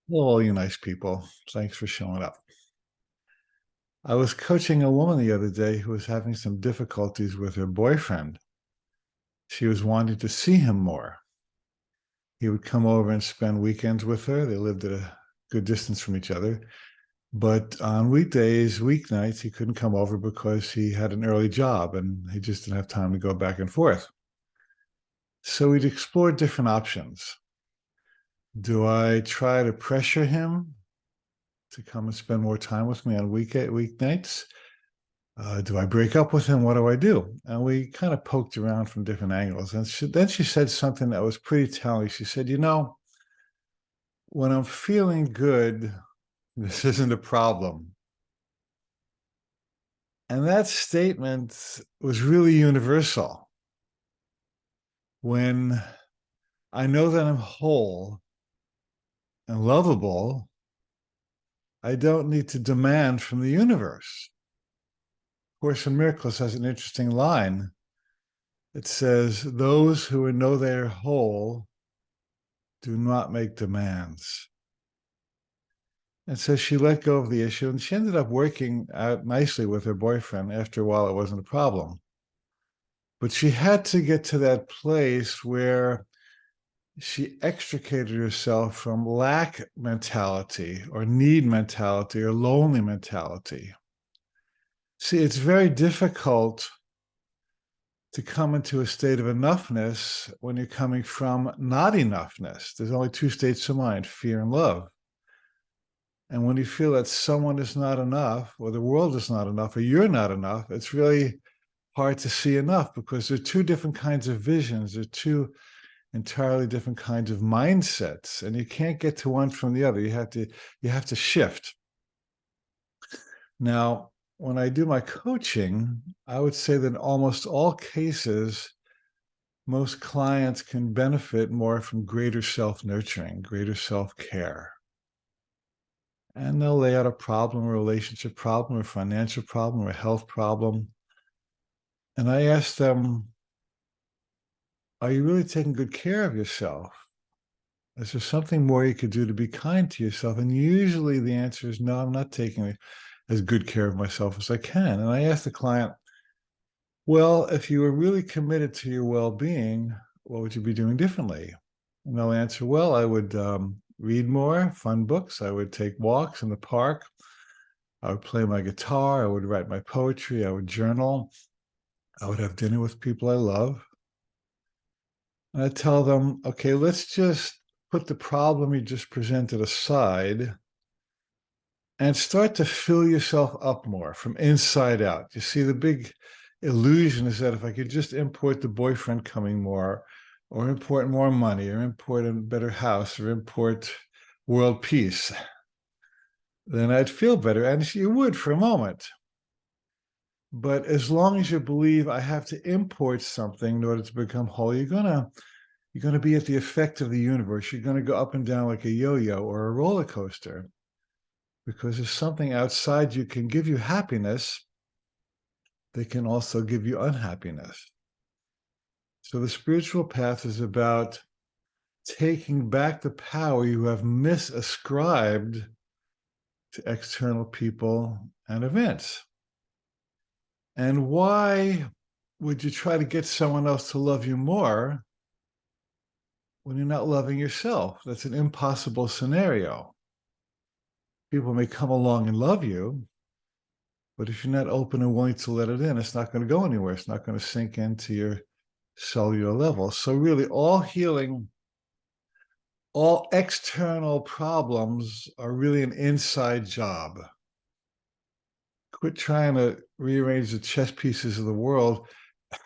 Well, you nice people. Thanks for showing up. I was coaching a woman the other day who was having some difficulties with her boyfriend. She was wanting to see him more. He would come over and spend weekends with her. They lived at a good distance from each other. But on weekdays, weeknights, he couldn't come over because he had an early job and he just didn't have time to go back and forth. So we'd explore different options. Do I try to pressure him to come and spend more time with me on weeknights? Do I break up with him? What do I do? And we kind of poked around from different angles. And then she said something that was pretty telling. She said, when I'm feeling good, this isn't a problem. And that statement was really universal. When I know that I'm whole and lovable, I don't need to demand from the universe. Course in Miracles has an interesting line. It says, those who know they're whole do not make demands. And so she let go of the issue and she ended up working out nicely with her boyfriend. After a while, it wasn't a problem. But she had to get to that place where she extricated herself from lack mentality or need mentality or lonely mentality. See, it's very difficult to come into a state of enoughness when you're coming from not enoughness. There's only two states of mind, fear and love. And when you feel that someone is not enough, or the world is not enough, or you're not enough, it's really hard to see enough because there are two different kinds of visions. There are two entirely different kinds of mindsets, and you can't get to one from the other. You have to shift. Now, when I do my coaching, I would say that in almost all cases, most clients can benefit more from greater self-nurturing, greater self-care. And they'll lay out a problem, a relationship problem, a financial problem, or a health problem. And I ask them, are you really taking good care of yourself? Is there something more you could do to be kind to yourself? And usually the answer is no, I'm not taking as good care of myself as I can. And I ask the client, well, if you were really committed to your well-being, what would you be doing differently? And they'll answer, well, I would read more fun books. I would take walks in the park. I would play my guitar. I would write my poetry. I would journal. I would have dinner with people I love. And I tell them, okay, let's just put the problem you just presented aside and start to fill yourself up more from inside out. You see, the big illusion is that if I could just import the boyfriend coming more, or import more money, or import a better house, or import world peace, then I'd feel better. And you would for a moment. But as long as you believe I have to import something in order to become whole, you're gonna be at the effect of the universe. You're gonna go up and down like a yo-yo or a roller coaster, because if something outside you can give you happiness, they can also give you unhappiness. So the spiritual path is about taking back the power you have misascribed to external people and events. And why would you try to get someone else to love you more when you're not loving yourself? That's an impossible scenario. People may come along and love you, but if you're not open and willing to let it in, it's not going to go anywhere. It's not going to sink into your cellular level. So really, all healing, all external problems are really an inside job. Quit trying to rearrange the chess pieces of the world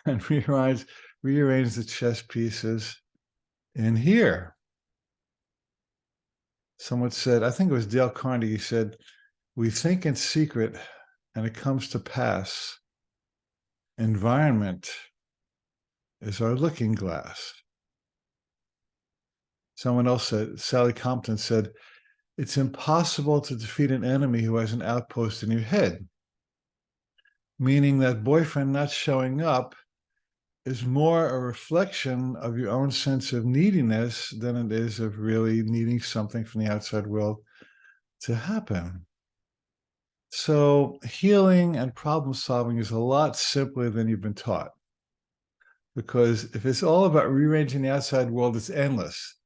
and rearrange the chess pieces in here. Someone said, I think it was Dale Carnegie said, we think in secret and it comes to pass. Environment is our looking glass. Someone else said, Sally Compton said, it's impossible to defeat an enemy who has an outpost in your head. Meaning that boyfriend not showing up is more a reflection of your own sense of neediness than it is of really needing something from the outside world to happen. So healing and problem solving is a lot simpler than you've been taught. Because if it's all about rearranging the outside world, it's endless.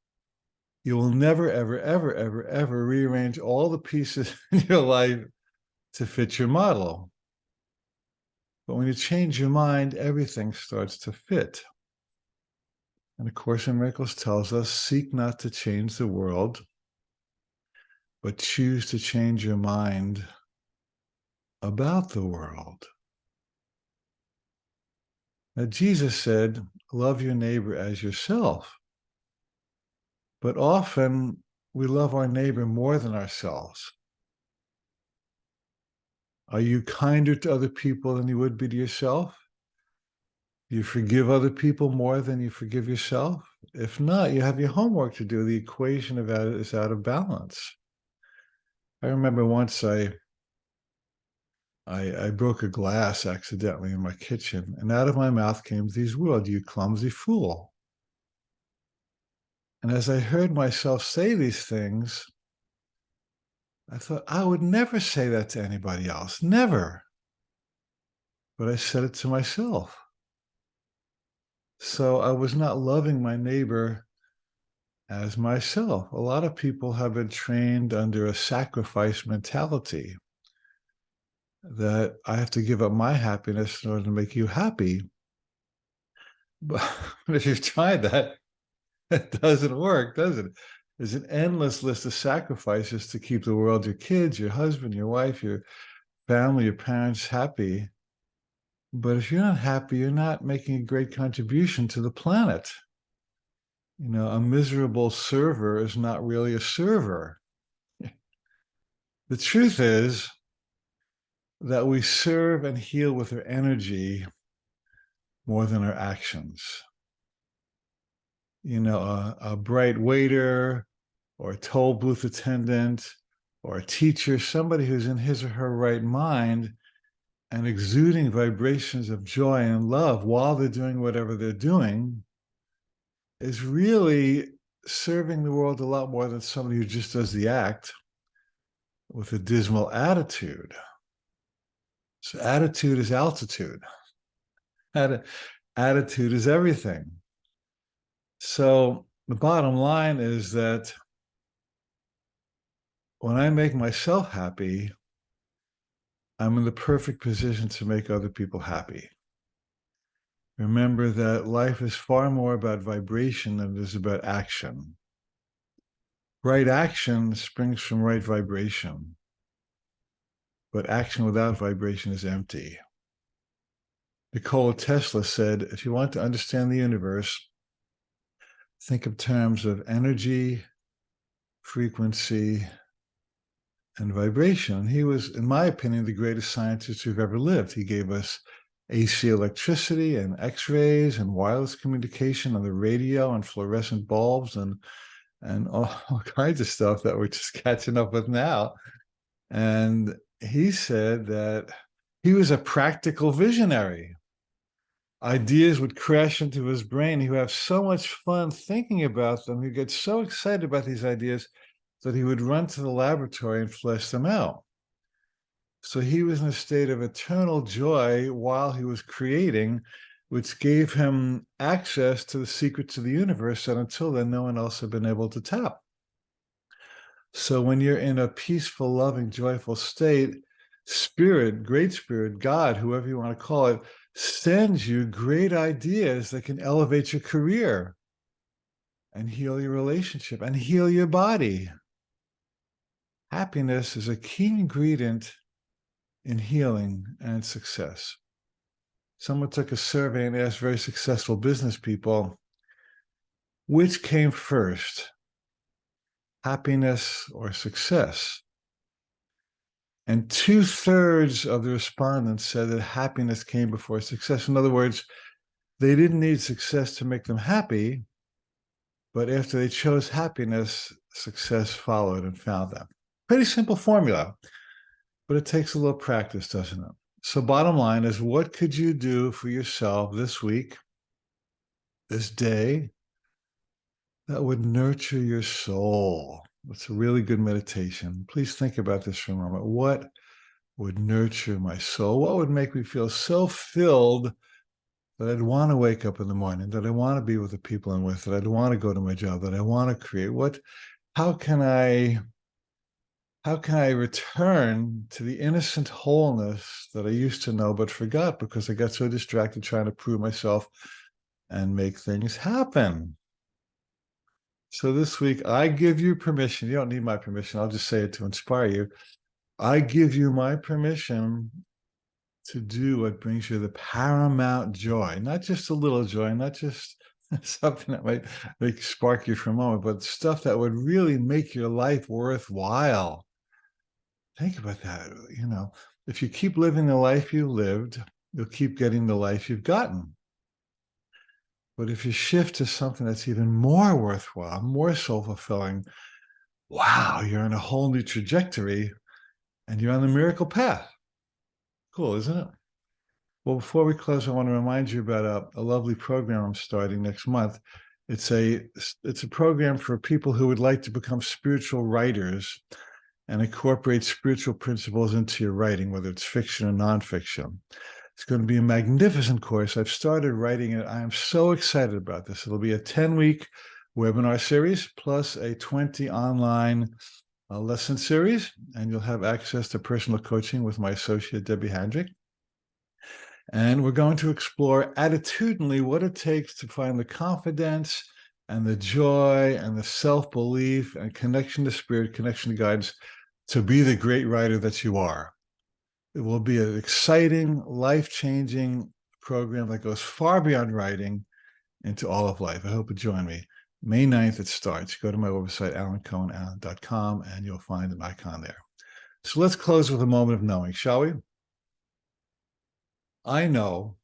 You will never, ever, ever, ever, ever rearrange all the pieces in your life to fit your model. But when you change your mind, everything starts to fit. And A Course in Miracles tells us, seek not to change the world, but choose to change your mind about the world. Now, Jesus said, love your neighbor as yourself. But often we love our neighbor more than ourselves. Are you kinder to other people than you would be to yourself? Do you forgive other people more than you forgive yourself? If not, you have your homework to do. The equation of that is out of balance. I remember once I broke a glass accidentally in my kitchen, and out of my mouth came these words, you clumsy fool. And as I heard myself say these things, I thought, I would never say that to anybody else, never. But I said it to myself. So I was not loving my neighbor as myself. A lot of people have been trained under a sacrifice mentality that I have to give up my happiness in order to make you happy. But if you've tried that, it doesn't work, does it? There's an endless list of sacrifices to keep the world, your kids, your husband, your wife, your family, your parents happy. But if you're not happy, you're not making a great contribution to the planet. You know, a miserable server is not really a server. The truth is that we serve and heal with our energy more than our actions. You know, a bright waiter or a toll booth attendant or a teacher, somebody who's in his or her right mind and exuding vibrations of joy and love while they're doing whatever they're doing is really serving the world a lot more than somebody who just does the act with a dismal attitude. So attitude is altitude. Attitude is everything. So the bottom line is that when I make myself happy, I'm in the perfect position to make other people happy. Remember that life is far more about vibration than it is about action. Right action springs from right vibration, but action without vibration is empty. Nikola Tesla said, if you want to understand the universe, think of terms of energy, frequency, and vibration. He was, in my opinion, the greatest scientist who've ever lived. He gave us AC electricity and X-rays and wireless communication on the radio and fluorescent bulbs and all kinds of stuff that we're just catching up with now. And he said that he was a practical visionary. Ideas would crash into his brain. He would have so much fun thinking about them. He'd get so excited about these ideas that he would run to the laboratory and flesh them out. So he was in a state of eternal joy while he was creating, which gave him access to the secrets of the universe that until then no one else had been able to tap. So when you're in a peaceful, loving, joyful state, spirit, great spirit, God, whoever you want to call it, sends you great ideas that can elevate your career and heal your relationship and heal your body. Happiness is a key ingredient in healing and success. Someone took a survey and asked very successful business people, which came first, happiness or success? And 2/3 of the respondents said that happiness came before success. In other words, they didn't need success to make them happy, but after they chose happiness, success followed and found them. Pretty simple formula, but it takes a little practice, doesn't it? So bottom line is, what could you do for yourself this week this day that would nurture your soul? It's a really good meditation. Please think about this for a moment. What would nurture my soul? What would make me feel so filled that I'd want to wake up in the morning, that I want to be with the people I'm with, that I'd want to go to my job, that I want to create? How can I how can I return to the innocent wholeness that I used to know but forgot because I got so distracted trying to prove myself and make things happen? So this week, I give you permission. You don't need my permission. I'll just say it to inspire you. I give you my permission to do what brings you the paramount joy, not just a little joy, not just something that might spark you for a moment, but stuff that would really make your life worthwhile. Think about that. If you keep living the life you lived, you'll keep getting the life you've gotten. But if you shift to something that's even more worthwhile, more soul fulfilling, wow, you're on a whole new trajectory and you're on the miracle path. Cool, isn't it? Well, before we close, I want to remind you about a lovely program I'm starting next month. It's a program for people who would like to become spiritual writers and incorporate spiritual principles into your writing, whether it's fiction or nonfiction. It's going to be a magnificent course. I've started writing it. I am so excited about this. It'll be a 10-week webinar series plus a 20 online lesson series, and you'll have access to personal coaching with my associate, Debbie Handrick. And we're going to explore attitudinally what it takes to find the confidence and the joy and the self-belief and connection to spirit, connection to guidance, to be the great writer that you are. It will be an exciting, life-changing program that goes far beyond writing into all of life. I hope you join me. May 9th, it starts. Go to my website, alancohenallen.com, and you'll find an icon there. So let's close with a moment of knowing, shall we? I know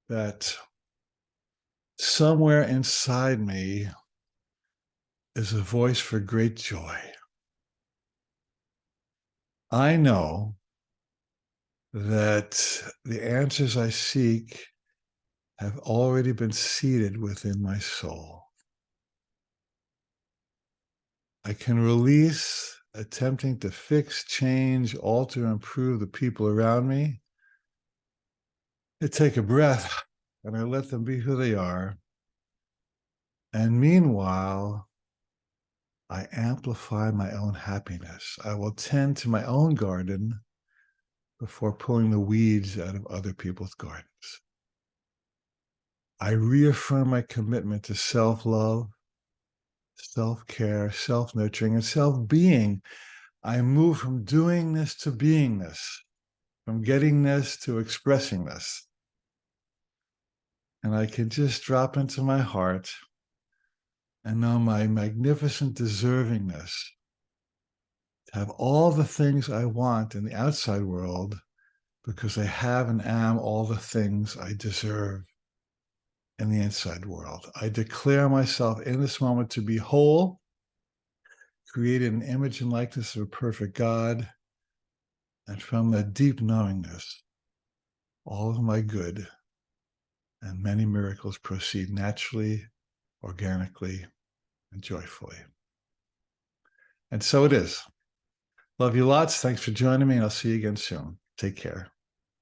that somewhere inside me is a voice for great joy. I know that the answers I seek have already been seated within my soul. I can release attempting to fix, change, alter, improve the people around me. I take a breath and I let them be who they are. And meanwhile, I amplify my own happiness. I will tend to my own garden before pulling the weeds out of other people's gardens. I reaffirm my commitment to self-love, self-care, self-nurturing, and self-being. I move from doingness to beingness, from gettingness to expressingness. And I can just drop into my heart and know my magnificent deservingness to have all the things I want in the outside world because I have and am all the things I deserve in the inside world. I declare myself in this moment to be whole, created in image and likeness of a perfect God, and from that deep knowingness, all of my good and many miracles proceed naturally, organically, and joyfully. And so it is. Love you lots. Thanks for joining me, and I'll see you again soon. Take care.